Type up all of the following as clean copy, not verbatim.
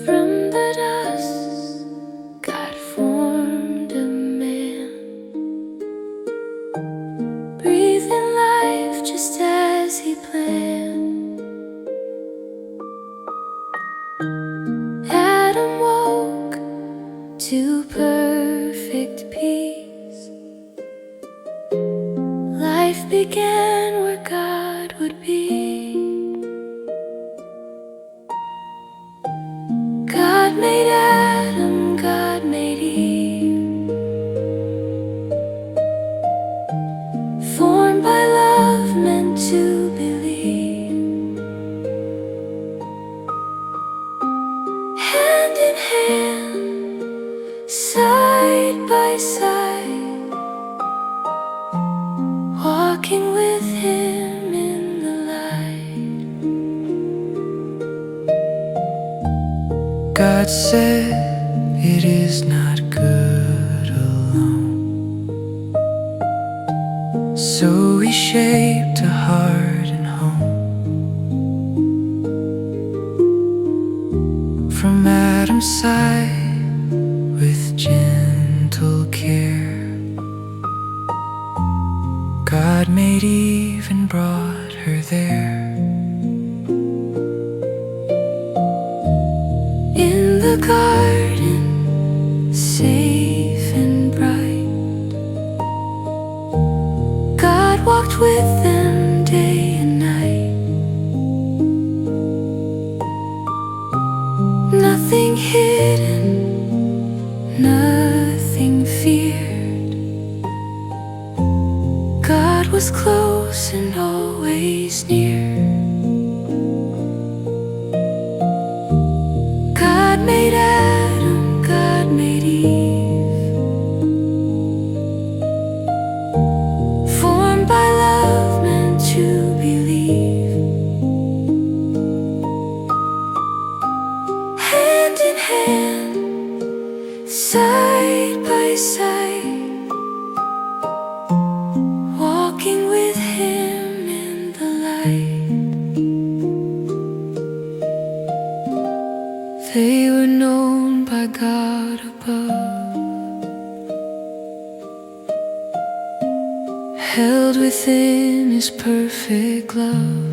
From the dust, God formed a man, breathing life just as He planned. Adam woke to perfect peace. Life began where God would be. God made Adam, God made Eve, formed by love, meant to believe. Hand in hand, side by side, walking with Him in the light. God said, "It is not good alone." So He shaped a heart and home. From Adam's side, with gentle care, God made Eve and brought her there. In the garden, safe and bright, God walked with them day and night. Nothing hidden, nothing feared. God was close and always near. God made Adam, God made Eve, formed by love, meant to believe. Hand in hand, side by side, walking with Him in the light. They were known by God above, held within His perfect love.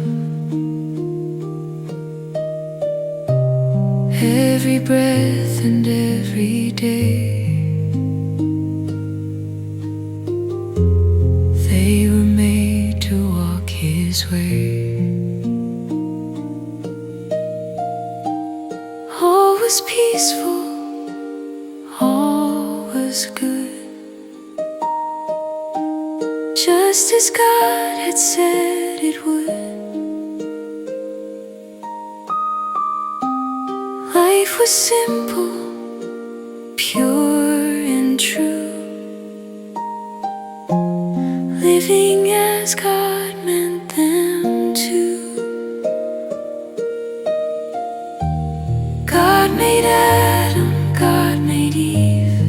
Every breath and every day, they were made to walk His way. All was peaceful, all was good, just as God had said it would. Life was simple, pure and true, living as God meant them to. God made Adam, God made Eve,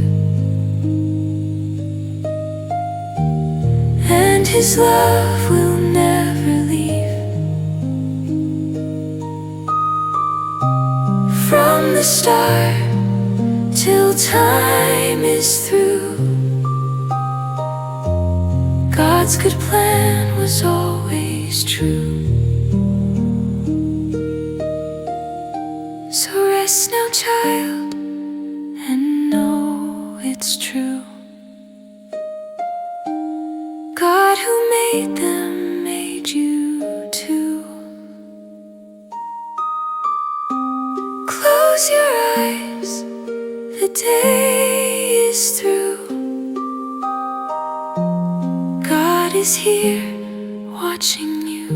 and His love will never leave. From the start till time is through, God's good plan was always true. So rest now, child, and know it's true. God who made them made you too. Close your eyes, the day is through. God is here, watching you.